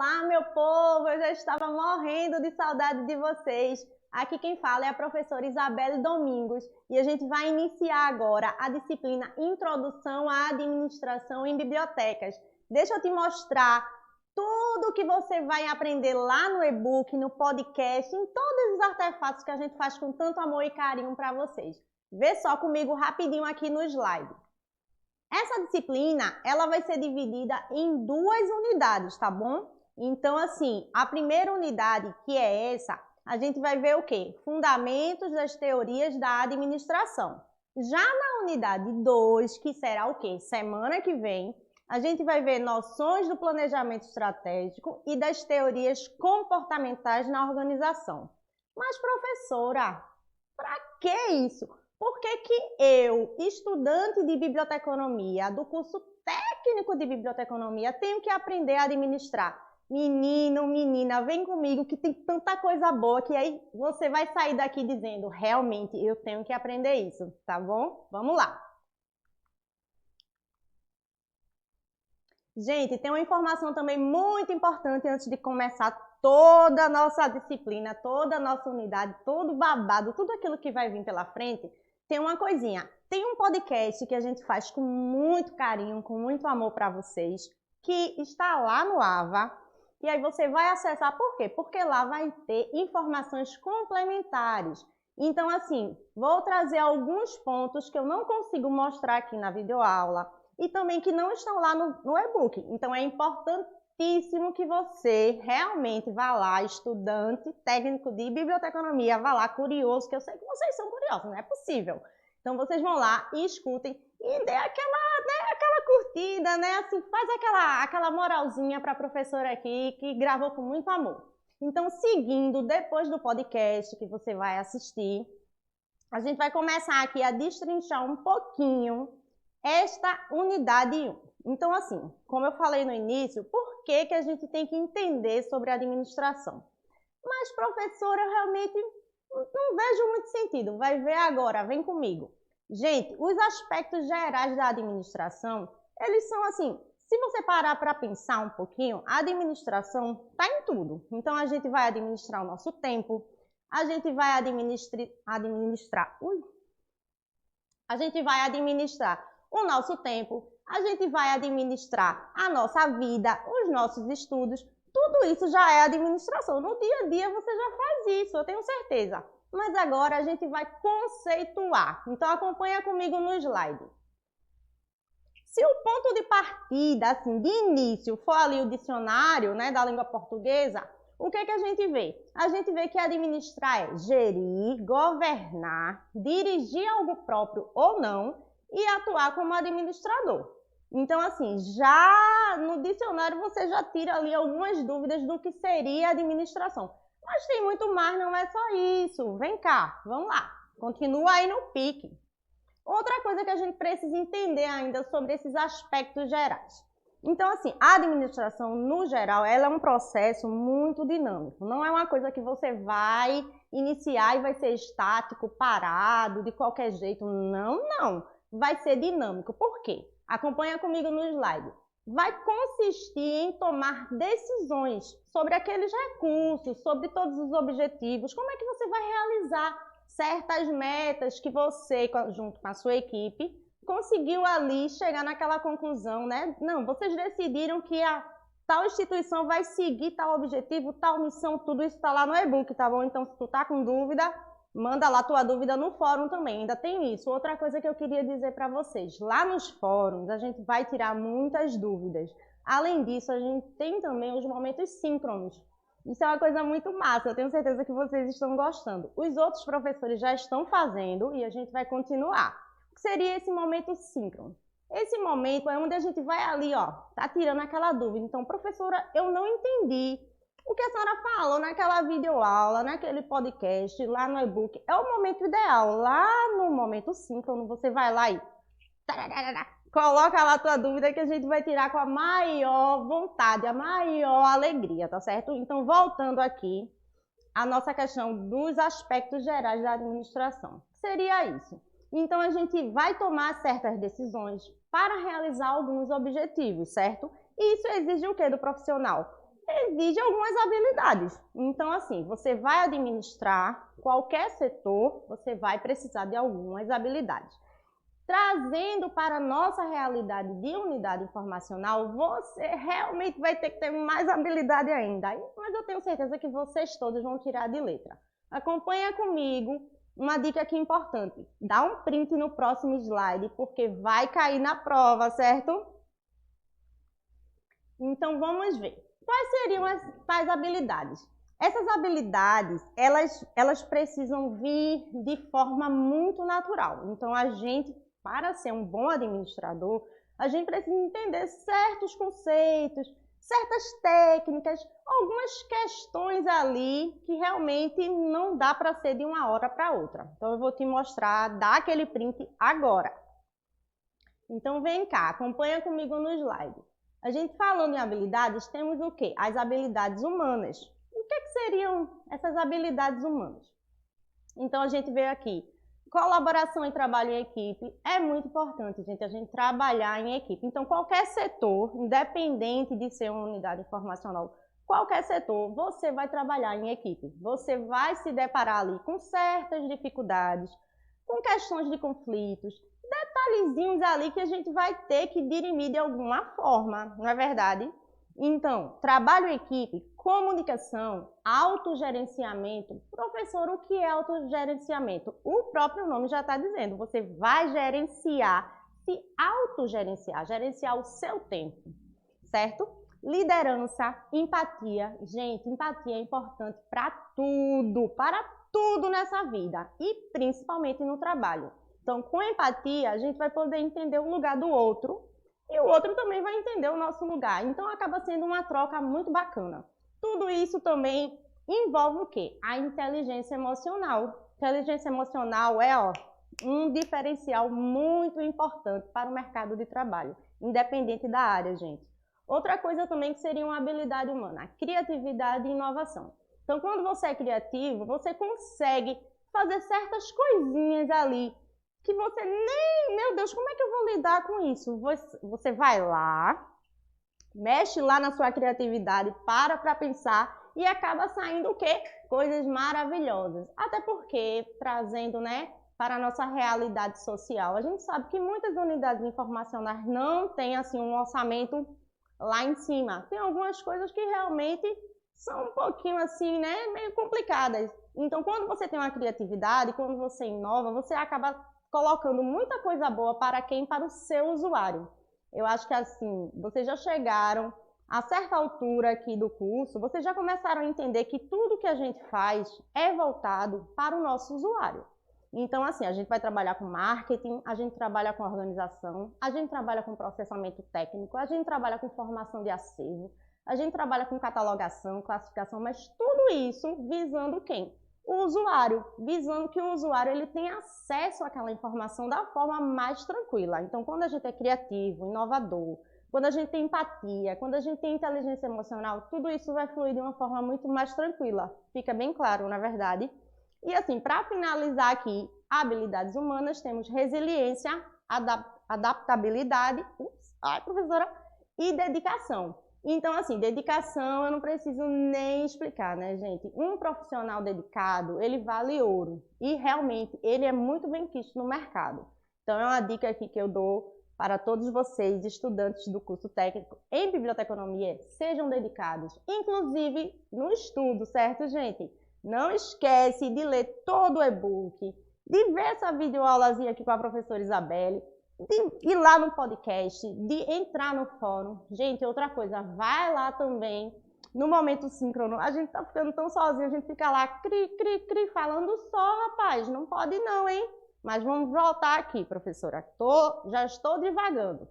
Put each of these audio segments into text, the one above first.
Olá, meu povo! Eu já estava morrendo de saudade de vocês. Aqui quem fala é a professora Isabelle Domingos e a gente vai iniciar agora a disciplina Introdução à Administração em Bibliotecas. Deixa eu te mostrar tudo que você vai aprender lá no e-book, no podcast, em todos os artefatos que a gente faz com tanto amor e carinho para vocês. Vê só comigo rapidinho aqui no slide. Essa disciplina, ela vai ser dividida em duas unidades, tá bom? Então, assim, a primeira unidade, que é essa, a gente vai ver o quê? Fundamentos das teorias da administração. Já na unidade 2, que será o quê? Semana que vem, a gente vai ver noções do planejamento estratégico e das teorias comportamentais na organização. Mas, professora, para que isso? Por que que eu, estudante de biblioteconomia, do curso técnico de biblioteconomia, tenho que aprender a administrar? Menino, menina, vem comigo que tem tanta coisa boa que aí você vai sair daqui dizendo, realmente, eu tenho que aprender isso, tá bom? Vamos lá. Gente, tem uma informação também muito importante antes de começar toda a nossa disciplina, toda a nossa unidade, todo o babado, tudo aquilo que vai vir pela frente. Tem uma coisinha, tem um podcast que a gente faz com muito carinho, com muito amor para vocês, que está lá no AVA, e aí você vai acessar, por quê? Porque lá vai ter informações complementares. Então, assim, vou trazer alguns pontos que eu não consigo mostrar aqui na videoaula, e também que não estão lá no e-book. Então, é importantíssimo que você realmente vá lá, estudante técnico de biblioteconomia, vá lá curioso, que eu sei que vocês são curiosos, não é possível. Então, vocês vão lá e escutem e dê aquela curtida, né? Assim, faz aquela moralzinha para a professora aqui, que gravou com muito amor. Então, seguindo, depois do podcast que você vai assistir, a gente vai começar aqui a destrinchar um pouquinho esta unidade 1. Então, assim, como eu falei no início, por que a gente tem que entender sobre a administração? Mas, professora, eu realmente não vejo muito sentido. Vai ver agora, vem comigo. Gente, os aspectos gerais da administração, eles são assim, se você parar para pensar um pouquinho, a administração está em tudo. Então, a gente vai administrar o nosso tempo, a gente vai administrar o nosso tempo, a gente vai administrar a nossa vida, os nossos estudos, tudo isso já é administração. No dia a dia você já faz isso, eu tenho certeza. Mas agora a gente vai conceituar. Então acompanha comigo no slide. Se o ponto de partida, assim, de início, for ali o dicionário, né, da língua portuguesa, o que a gente vê? A gente vê que administrar é gerir, governar, dirigir algo próprio ou não, e atuar como administrador. Então, assim, já no dicionário você já tira ali algumas dúvidas do que seria administração. Mas tem muito mais, não é só isso. Vem cá, vamos lá. Continua aí no pique. Outra coisa que a gente precisa entender ainda sobre esses aspectos gerais. Então, assim, a administração, no geral, ela é um processo muito dinâmico. Não é uma coisa que você vai iniciar e vai ser estático, parado, de qualquer jeito. Não, não. Vai ser dinâmico. Por quê? Acompanha comigo no slide. Vai consistir em tomar decisões sobre aqueles recursos, sobre todos os objetivos, como é que você vai realizar certas metas que você, junto com a sua equipe, conseguiu ali chegar naquela conclusão, né? Não, vocês decidiram que a tal instituição vai seguir tal objetivo, tal missão, tudo isso está lá no e-book, tá bom? Então, se tu tá com dúvida, manda lá tua dúvida no fórum também, ainda tem isso. Outra coisa que eu queria dizer para vocês, lá nos fóruns a gente vai tirar muitas dúvidas. Além disso, a gente tem também os momentos síncronos. Isso é uma coisa muito massa, eu tenho certeza que vocês estão gostando. Os outros professores já estão fazendo e a gente vai continuar. O que seria esse momento síncrono? Esse momento é onde a gente vai ali, ó, tá tirando aquela dúvida. Então, professora, eu não entendi o que a senhora falou naquela videoaula, naquele podcast, lá no e-book, é o momento ideal. Lá no momento síncrono, você vai lá e coloca lá a tua dúvida que a gente vai tirar com a maior vontade, a maior alegria, tá certo? Então, voltando aqui, a nossa questão dos aspectos gerais da administração. Seria isso. Então, a gente vai tomar certas decisões para realizar alguns objetivos, certo? E isso exige o quê do profissional? exige algumas habilidades. Então, assim, você vai administrar qualquer setor, você vai precisar de algumas habilidades. Trazendo para a nossa realidade de unidade informacional, você realmente vai ter que ter mais habilidade ainda. Mas eu tenho certeza que vocês todos vão tirar de letra. Acompanha comigo uma dica aqui importante. Dá um print no próximo slide, porque vai cair na prova, certo? Então, vamos ver. Quais seriam as tais habilidades? Essas habilidades, elas precisam vir de forma muito natural. Então, a gente, para ser um bom administrador, a gente precisa entender certos conceitos, certas técnicas, algumas questões ali que realmente não dá para ser de uma hora para outra. Então, eu vou te mostrar, dá aquele print agora. Então, vem cá, acompanha comigo no slide. A gente falando em habilidades, temos o quê? As habilidades humanas. O que seriam essas habilidades humanas? Então, a gente vê aqui, colaboração e trabalho em equipe é muito importante, gente, a gente trabalhar em equipe. Então, qualquer setor, independente de ser uma unidade informacional, qualquer setor, você vai trabalhar em equipe. Você vai se deparar ali com certas dificuldades, com questões de conflitos, detalhezinhos ali que a gente vai ter que dirimir de alguma forma, não é verdade? Então, trabalho em equipe, comunicação, autogerenciamento. Professor, o que é autogerenciamento? O próprio nome já está dizendo, você vai gerenciar, se autogerenciar, gerenciar o seu tempo, certo? Liderança, empatia. Gente, empatia é importante para tudo nessa vida e principalmente no trabalho. Então, com empatia, a gente vai poder entender o lugar do outro e o outro também vai entender o nosso lugar. Então, acaba sendo uma troca muito bacana. Tudo isso também envolve o quê? A inteligência emocional. Inteligência emocional é um diferencial muito importante para o mercado de trabalho, independente da área, gente. Outra coisa também que seria uma habilidade humana, a criatividade e inovação. Então, quando você é criativo, você consegue fazer certas coisinhas ali que você nem, meu Deus, como é que eu vou lidar com isso? Você vai lá, mexe lá na sua criatividade, para pensar e acaba saindo o quê? Coisas maravilhosas. Até porque, trazendo, né, para a nossa realidade social, a gente sabe que muitas unidades informacionais não têm, assim, um orçamento lá em cima. Tem algumas coisas que realmente são um pouquinho, assim, né, meio complicadas. Então, quando você tem uma criatividade, quando você inova, você acaba colocando muita coisa boa para quem? Para o seu usuário. Eu acho que assim, vocês já chegaram a certa altura aqui do curso, vocês já começaram a entender que tudo que a gente faz é voltado para o nosso usuário. Então, assim, a gente vai trabalhar com marketing, a gente trabalha com organização, a gente trabalha com processamento técnico, a gente trabalha com formação de acervo, a gente trabalha com catalogação, classificação, mas tudo isso visando quem? O usuário, visando que o usuário ele tenha acesso àquela informação da forma mais tranquila. Então, quando a gente é criativo, inovador, quando a gente tem empatia, quando a gente tem inteligência emocional, tudo isso vai fluir de uma forma muito mais tranquila. Fica bem claro, na verdade. E assim, para finalizar aqui, habilidades humanas, temos resiliência, adaptabilidade, professora, e dedicação. Então, assim, dedicação eu não preciso nem explicar, né, gente? Um profissional dedicado, ele vale ouro. E, realmente, ele é muito bem quisto no mercado. Então, é uma dica aqui que eu dou para todos vocês, estudantes do curso técnico em biblioteconomia, sejam dedicados. Inclusive, no estudo, certo, gente? Não esquece de ler todo o e-book, de ver essa videoaulazinha aqui com a professora Isabelle, de ir lá no podcast, de entrar no fórum. Gente, outra coisa, vai lá também no momento síncrono. A gente tá ficando tão sozinho, a gente fica lá cri, falando só, rapaz. Não pode não, hein? Mas vamos voltar aqui, professora. Já estou divagando.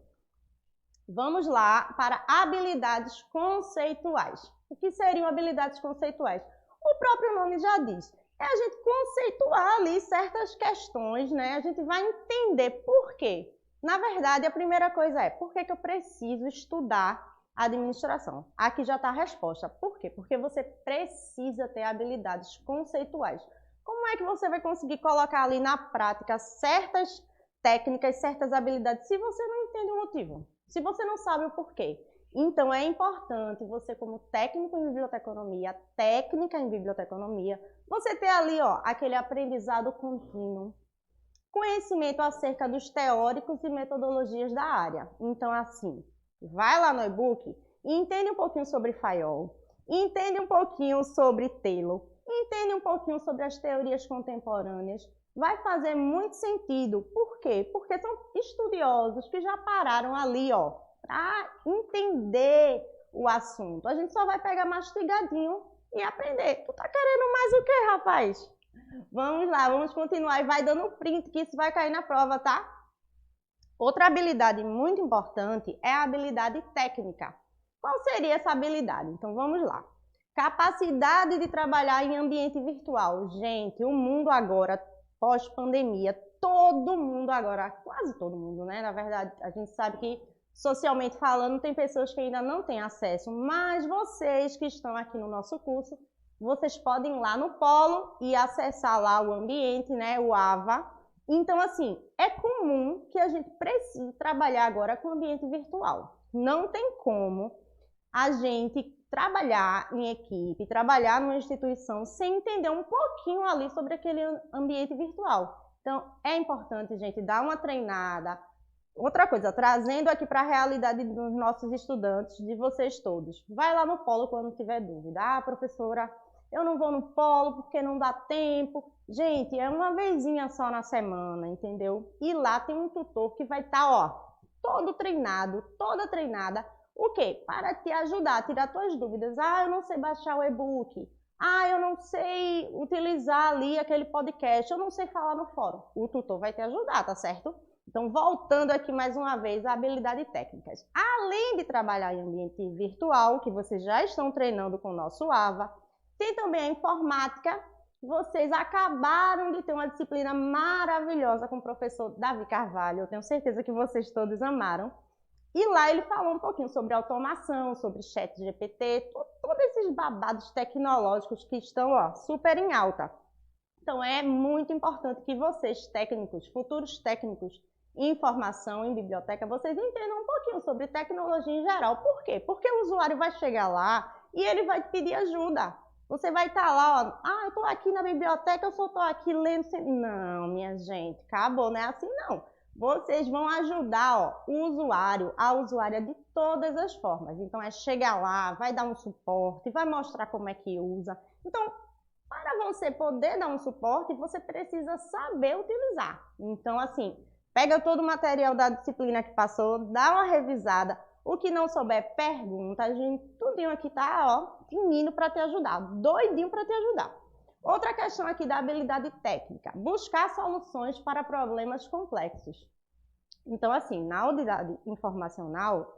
Vamos lá para habilidades conceituais. O que seriam habilidades conceituais? O próprio nome já diz. É a gente conceituar ali certas questões, né? A gente vai entender por quê. Na verdade, a primeira coisa é, por que eu preciso estudar administração? Aqui já está a resposta. Por quê? Porque você precisa ter habilidades conceituais. Como é que você vai conseguir colocar ali na prática certas técnicas, certas habilidades, se você não entende o motivo? Se você não sabe o porquê? Então, é importante você, como técnico em biblioteconomia, técnica em biblioteconomia, você ter ali, ó, aquele aprendizado contínuo, conhecimento acerca dos teóricos e metodologias da área. Então, assim, vai lá no e-book e entende um pouquinho sobre Fayol, entende um pouquinho sobre Taylor, entende um pouquinho sobre as teorias contemporâneas. Vai fazer muito sentido. Por quê? Porque são estudiosos que já pararam ali, ó, para entender o assunto. A gente só vai pegar mastigadinho e aprender. Tu tá querendo mais o quê, rapaz? Vamos lá, vamos continuar e vai dando print que isso vai cair na prova, tá? Outra habilidade muito importante é a habilidade técnica. Qual seria essa habilidade? Então vamos lá. Capacidade de trabalhar em ambiente virtual. Gente, o mundo agora, pós-pandemia, todo mundo agora, quase todo mundo, né? Na verdade, a gente sabe que socialmente falando, tem pessoas que ainda não têm acesso, mas vocês que estão aqui no nosso curso, vocês podem ir lá no Polo e acessar lá o ambiente, né, o AVA. Então, assim, é comum que a gente precise trabalhar agora com ambiente virtual. Não tem como a gente trabalhar em equipe, trabalhar numa instituição sem entender um pouquinho ali sobre aquele ambiente virtual. Então, é importante, gente, dar uma treinada. Outra coisa, trazendo aqui para a realidade dos nossos estudantes, de vocês todos. Vai lá no Polo quando tiver dúvida. Ah, professora, eu não vou no Polo porque não dá tempo. Gente, é uma vezinha só na semana, entendeu? E lá tem um tutor que vai estar, ó, todo treinado, toda treinada. O quê? Para te ajudar a tirar tuas dúvidas. Ah, eu não sei baixar o e-book. Ah, eu não sei utilizar ali aquele podcast. Eu não sei falar no fórum. O tutor vai te ajudar, tá certo? Então, voltando aqui mais uma vez à habilidade técnicas. Além de trabalhar em ambiente virtual, que vocês já estão treinando com o nosso AVA, tem também a informática. Vocês acabaram de ter uma disciplina maravilhosa com o professor Davi Carvalho. Eu tenho certeza que vocês todos amaram. E lá ele falou um pouquinho sobre automação, sobre chat GPT, todos esses babados tecnológicos que estão, ó, super em alta. Então, é muito importante que vocês, técnicos, futuros técnicos em informação, em biblioteca, vocês entendam um pouquinho sobre tecnologia em geral. Por quê? Porque o usuário vai chegar lá e ele vai te pedir ajuda. Você vai estar lá, ó, ah, eu estou aqui na biblioteca, eu só estou aqui lendo. Não, minha gente, acabou, não é assim não. Vocês vão ajudar, ó, o usuário, a usuária de todas as formas. Então, é chegar lá, vai dar um suporte, vai mostrar como é que usa. Então, para você poder dar um suporte, você precisa saber utilizar. Então, assim, pega todo o material da disciplina que passou, dá uma revisada. O que não souber, pergunta. A gente, tudinho aqui tá, ó, fininho para te ajudar, doidinho para te ajudar. Outra questão aqui da habilidade técnica, buscar soluções para problemas complexos. Então, assim, na unidade informacional,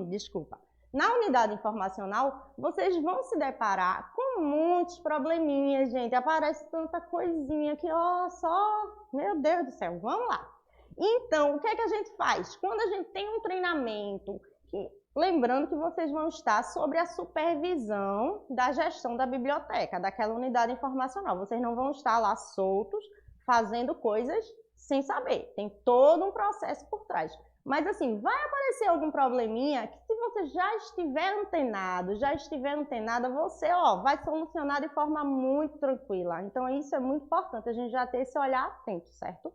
desculpa, na unidade informacional, vocês vão se deparar com muitos probleminhas, gente. Aparece tanta coisinha que, ó, só, meu Deus do céu, vamos lá. Então, o que é que a gente faz? Quando a gente tem um treinamento, lembrando que vocês vão estar sobre a supervisão da gestão da biblioteca, daquela unidade informacional. Vocês não vão estar lá soltos, fazendo coisas sem saber. Tem todo um processo por trás. Mas assim, vai aparecer algum probleminha que se você já estiver antenado, já estiver antenada, você, ó, vai solucionar de forma muito tranquila. Então, isso é muito importante, a gente já ter esse olhar atento, certo?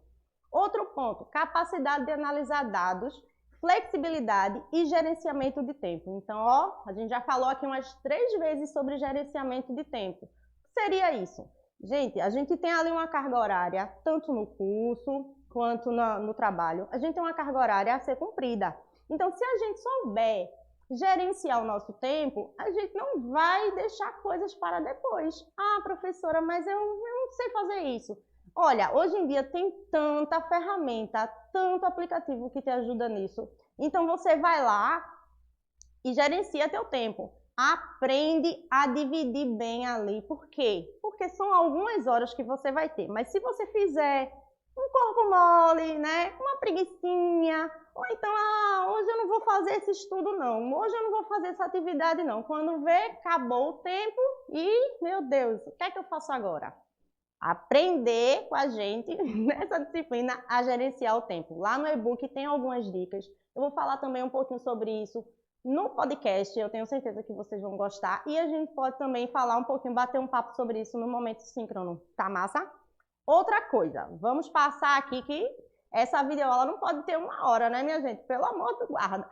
Outro ponto, capacidade de analisar dados, flexibilidade e gerenciamento de tempo. Então, ó, a gente já falou aqui umas 3 vezes sobre gerenciamento de tempo. O que seria isso? Gente, a gente tem ali uma carga horária, tanto no curso quanto no trabalho. A gente tem uma carga horária a ser cumprida. Então, se a gente souber gerenciar o nosso tempo, a gente não vai deixar coisas para depois. Ah, professora, mas eu não sei fazer isso. Olha, hoje em dia tem tanta ferramenta, tanto aplicativo que te ajuda nisso. Então, você vai lá e gerencia teu tempo. Aprende a dividir bem ali. Por quê? Porque são algumas horas que você vai ter. Mas se você fizer um corpo mole, né? Uma preguicinha, ou então, hoje eu não vou fazer esse estudo não, hoje eu não vou fazer essa atividade não. Quando vê, acabou o tempo e, meu Deus, o que é que eu faço agora? Aprender com a gente nessa disciplina a gerenciar o tempo. Lá no e-book tem algumas dicas. Eu vou falar também um pouquinho sobre isso no podcast, eu tenho certeza que vocês vão gostar. E a gente pode também falar um pouquinho, bater um papo sobre isso no momento síncrono. Tá massa? Outra coisa, vamos passar aqui que essa videoaula não pode ter 1 hora, né, minha gente? Pelo amor do guarda.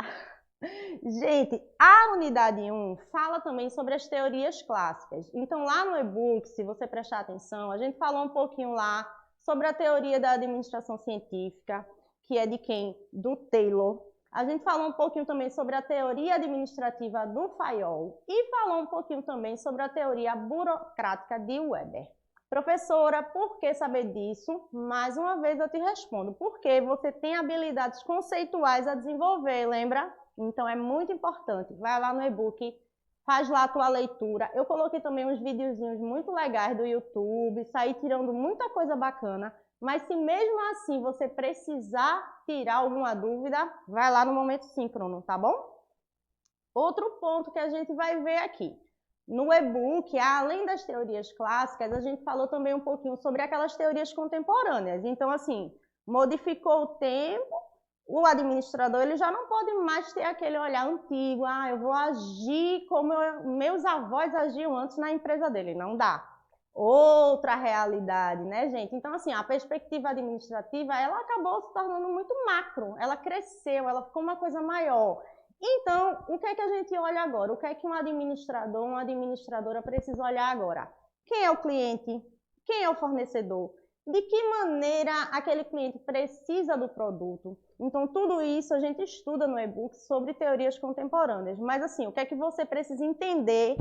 Gente, a unidade 1 fala também sobre as teorias clássicas. Então, lá no e-book, se você prestar atenção, a gente falou um pouquinho lá sobre a teoria da administração científica, que é de quem? Do Taylor. A gente falou um pouquinho também sobre a teoria administrativa do Fayol e falou um pouquinho também sobre a teoria burocrática de Weber. Professora, por que saber disso? Mais uma vez eu te respondo, porque você tem habilidades conceituais a desenvolver, lembra? Então é muito importante. Vai lá no e-book, faz lá a tua leitura. Eu coloquei também uns videozinhos muito legais do YouTube, saí tirando muita coisa bacana. Mas se mesmo assim você precisar tirar alguma dúvida, vai lá no momento síncrono, tá bom? Outro ponto que a gente vai ver aqui. No e-book, além das teorias clássicas, a gente falou também um pouquinho sobre aquelas teorias contemporâneas. Então, assim, modificou o tempo, o administrador ele já não pode mais ter aquele olhar antigo, eu vou agir como meus avós agiam antes na empresa dele. Não dá. Outra realidade, né, gente? Então, assim, a perspectiva administrativa, ela acabou se tornando muito macro, ela cresceu, ela ficou uma coisa maior. Então, o que é que a gente olha agora? O que é que um administrador, uma administradora precisa olhar agora? Quem é o cliente? Quem é o fornecedor? De que maneira aquele cliente precisa do produto? Então, tudo isso a gente estuda no e-book sobre teorias contemporâneas. Mas, assim, o que é que você precisa entender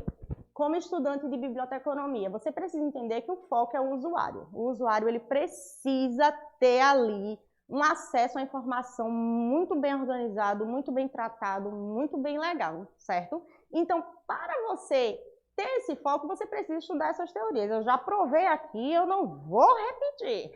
como estudante de biblioteconomia? Você precisa entender que o foco é o usuário. O usuário ele precisa ter ali um acesso à informação muito bem organizado, muito bem tratado, muito bem legal, certo? Então, para você ter esse foco, você precisa estudar essas teorias. Eu já provei aqui, eu não vou repetir.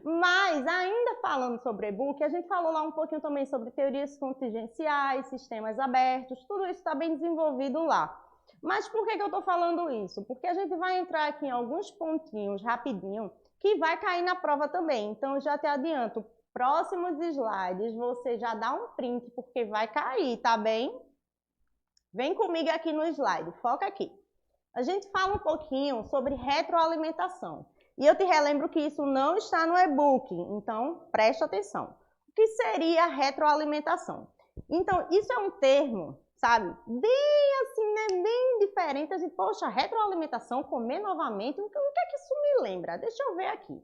Mas, ainda falando sobre e-book, a gente falou lá um pouquinho também sobre teorias contingenciais, sistemas abertos, tudo isso está bem desenvolvido lá. Mas por que eu estou falando isso? Porque a gente vai entrar aqui em alguns pontinhos rapidinho que vai cair na prova também. Então, já te adianto, próximos slides você já dá um print porque vai cair, tá bem? Vem comigo aqui no slide, foca aqui. A gente fala um pouquinho sobre retroalimentação. E eu te relembro que isso não está no e-book, então preste atenção. O que seria retroalimentação? Então, isso é um termo, sabe, bem assim, né, bem diferente. A gente, poxa, retroalimentação, comer novamente, o que é que isso me lembra? Deixa eu ver aqui.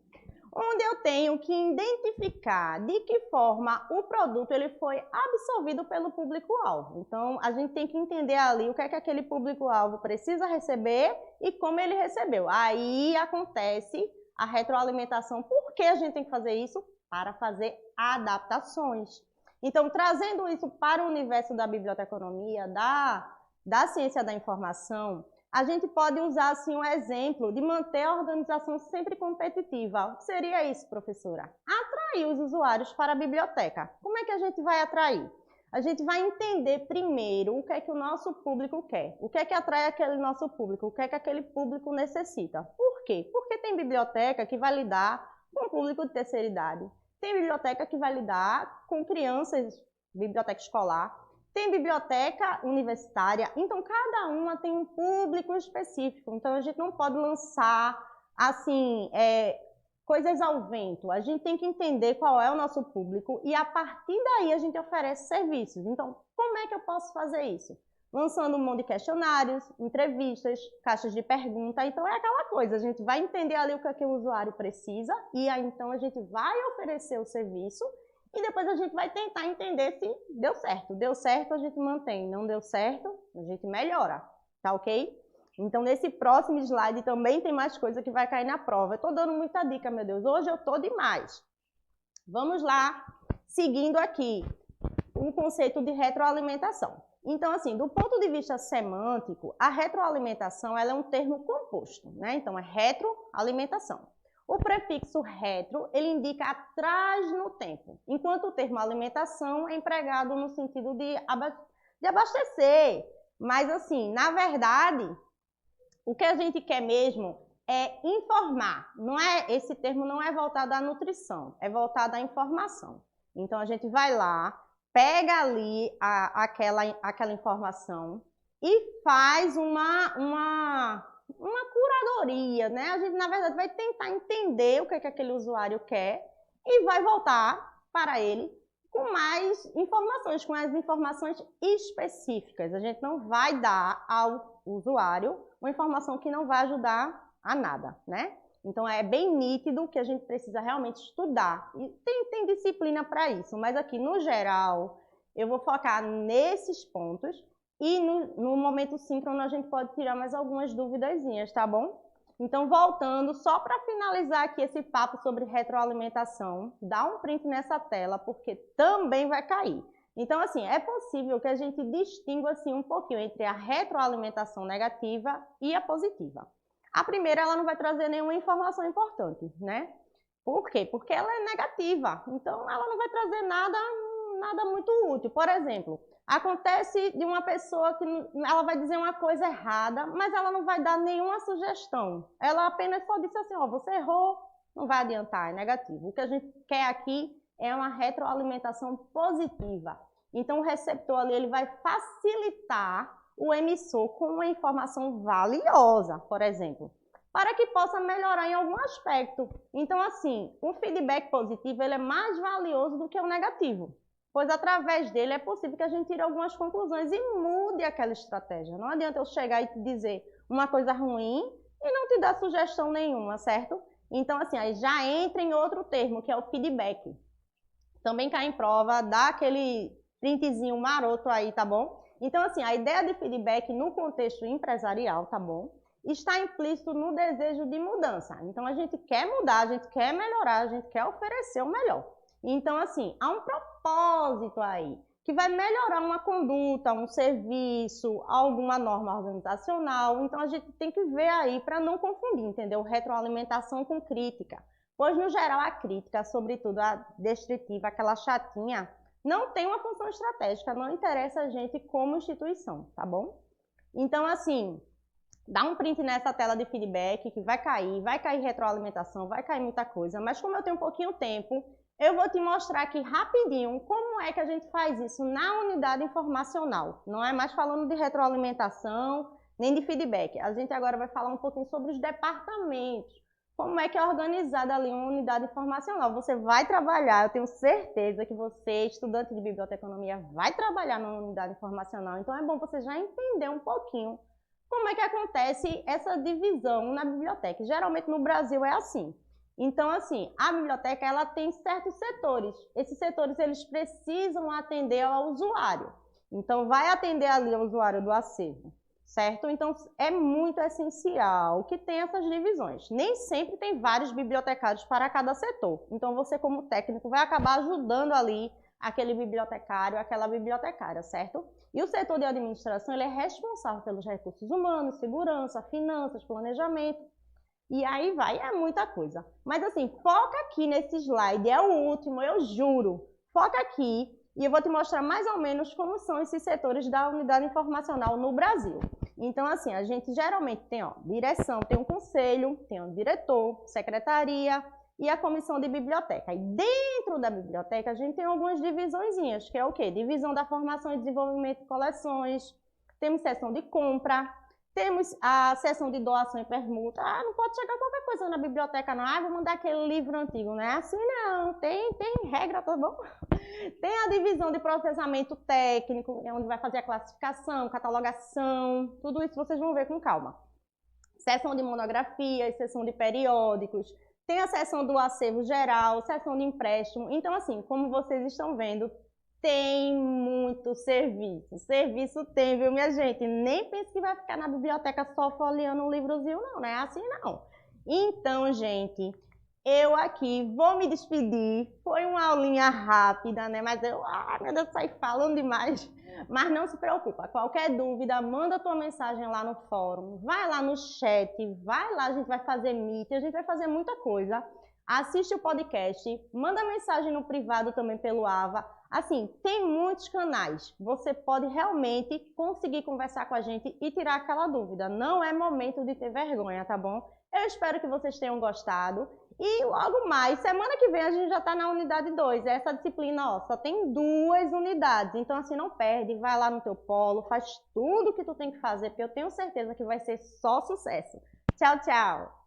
Onde eu tenho que identificar de que forma o produto ele foi absorvido pelo público-alvo. Então, a gente tem que entender ali o que é que aquele público-alvo precisa receber e como ele recebeu. Aí acontece a retroalimentação. Por que a gente tem que fazer isso? Para fazer adaptações. Então, trazendo isso para o universo da biblioteconomia, da ciência da informação, a gente pode usar assim um exemplo de manter a organização sempre competitiva. O que seria isso, professora? Atrair os usuários para a biblioteca. Como é que a gente vai atrair? A gente vai entender primeiro o que é que o nosso público quer. O que é que atrai aquele nosso público? O que é que aquele público necessita? Por quê? Porque tem biblioteca que vai lidar com o público de terceira idade. Tem biblioteca que vai lidar com crianças, biblioteca escolar. Tem biblioteca universitária, então cada uma tem um público específico. Então a gente não pode lançar assim coisas ao vento. A gente tem que entender qual é o nosso público e a partir daí a gente oferece serviços. Então, como é que eu posso fazer isso? Lançando um monte de questionários, entrevistas, caixas de pergunta. Então é aquela coisa, a gente vai entender ali o que é que o usuário precisa e aí então a gente vai oferecer o serviço. E depois a gente vai tentar entender se deu certo. Deu certo, a gente mantém. Não deu certo, a gente melhora. Tá ok? Então, nesse próximo slide também tem mais coisa que vai cair na prova. Eu tô dando muita dica, meu Deus. Hoje eu tô demais. Vamos lá, seguindo aqui o conceito de retroalimentação. Então, assim, do ponto de vista semântico, a retroalimentação ela é um termo composto, né? Então, é retroalimentação. O prefixo retro, ele indica atrás no tempo, enquanto o termo alimentação é empregado no sentido de abastecer. Mas, assim, na verdade, o que a gente quer mesmo é informar. Esse termo não é voltado à nutrição, é voltado à informação. Então, a gente vai lá, pega ali aquela informação e faz uma curadoria, né? A gente, na verdade, vai tentar entender o que aquele usuário quer e vai voltar para ele com mais informações, com as informações específicas. A gente não vai dar ao usuário uma informação que não vai ajudar a nada, né? Então, é bem nítido que a gente precisa realmente estudar. E tem disciplina para isso, mas aqui, no geral, eu vou focar nesses pontos e no momento síncrono a gente pode tirar mais algumas duvidazinhas, tá bom? Então, voltando, só para finalizar aqui esse papo sobre retroalimentação, dá um print nessa tela, porque também vai cair. Então, assim, é possível que a gente distinga assim, um pouquinho entre a retroalimentação negativa e a positiva. A primeira, ela não vai trazer nenhuma informação importante, né? Por quê? Porque ela é negativa, então ela não vai trazer nada muito útil. Por exemplo, acontece de uma pessoa que ela vai dizer uma coisa errada, mas ela não vai dar nenhuma sugestão. Ela apenas só disse assim, ó, você errou, não vai adiantar, é negativo. O que a gente quer aqui é uma retroalimentação positiva. Então, o receptor ali, ele vai facilitar o emissor com uma informação valiosa, por exemplo, para que possa melhorar em algum aspecto. Então, assim, o feedback positivo, ele é mais valioso do que o negativo, pois através dele é possível que a gente tire algumas conclusões e mude aquela estratégia. Não adianta eu chegar e te dizer uma coisa ruim e não te dar sugestão nenhuma, certo? Então, assim, aí já entra em outro termo, que é o feedback. Também cai em prova, dá aquele printzinho maroto aí, tá bom? Então, assim, a ideia de feedback no contexto empresarial, tá bom? Está implícito no desejo de mudança. Então, a gente quer mudar, a gente quer melhorar, a gente quer oferecer o melhor. Então, assim, há um propósito aí, que vai melhorar uma conduta, um serviço, alguma norma organizacional. Então, a gente tem que ver aí para não confundir, entendeu? Retroalimentação com crítica. Pois, no geral, a crítica, sobretudo a descritiva, aquela chatinha, não tem uma função estratégica, não interessa a gente como instituição, tá bom? Então, assim, dá um print nessa tela de feedback que vai cair retroalimentação, vai cair muita coisa, mas como eu tenho um pouquinho de tempo, eu vou te mostrar aqui rapidinho como é que a gente faz isso na unidade informacional. Não é mais falando de retroalimentação, nem de feedback. A gente agora vai falar um pouquinho sobre os departamentos. Como é que é organizada ali uma unidade informacional. Você vai trabalhar, eu tenho certeza que você, estudante de biblioteconomia, vai trabalhar numa unidade informacional. Então, é bom você já entender um pouquinho como é que acontece essa divisão na biblioteca. Geralmente, no Brasil, é assim. Então, assim, a biblioteca, ela tem certos setores. Esses setores, eles precisam atender ao usuário. Então, vai atender ali ao usuário do acervo. Certo? Então, é muito essencial que tenha essas divisões. Nem sempre tem vários bibliotecários para cada setor. Então, você, como técnico, vai acabar ajudando ali aquele bibliotecário, aquela bibliotecária, certo? E o setor de administração, ele é responsável pelos recursos humanos, segurança, finanças, planejamento. E aí vai, é muita coisa. Mas, assim, foca aqui nesse slide, é o último, eu juro. Foca aqui. E eu vou te mostrar mais ou menos como são esses setores da unidade informacional no Brasil. Então, assim, a gente geralmente tem, ó, direção, tem um conselho, tem um diretor, secretaria e a comissão de biblioteca. E dentro da biblioteca a gente tem algumas divisõezinhas, que é o quê? Divisão da formação e desenvolvimento de coleções, temos seção de compra, temos a seção de doação e permuta. Ah, não pode chegar qualquer coisa na biblioteca, não. Ah, vou mandar aquele livro antigo, não é assim não. Tem regra, tá bom? Tem a divisão de processamento técnico, é onde vai fazer a classificação, catalogação, tudo isso vocês vão ver com calma. Seção de monografias, seção de periódicos, tem a seção do acervo geral, seção de empréstimo. Então, assim, como vocês estão vendo, tem muito serviço. Serviço tem, viu, minha gente? Nem pense que vai ficar na biblioteca só folheando um livrozinho, não é assim, não. Então, gente, eu aqui vou me despedir. Foi uma aulinha rápida, né? Mas meu Deus, saí falando demais. Mas não se preocupa, qualquer dúvida, manda tua mensagem lá no fórum, vai lá no chat, vai lá, a gente vai fazer meet, a gente vai fazer muita coisa. Assiste o podcast, manda mensagem no privado também pelo AVA. Assim, tem muitos canais. Você pode realmente conseguir conversar com a gente e tirar aquela dúvida. Não é momento de ter vergonha, tá bom? Eu espero que vocês tenham gostado. E logo mais, semana que vem a gente já está na unidade 2. Essa disciplina, ó, só tem 2 unidades. Então, assim, não perde, vai lá no teu polo, faz tudo o que tu tem que fazer, porque eu tenho certeza que vai ser só sucesso. Tchau, tchau!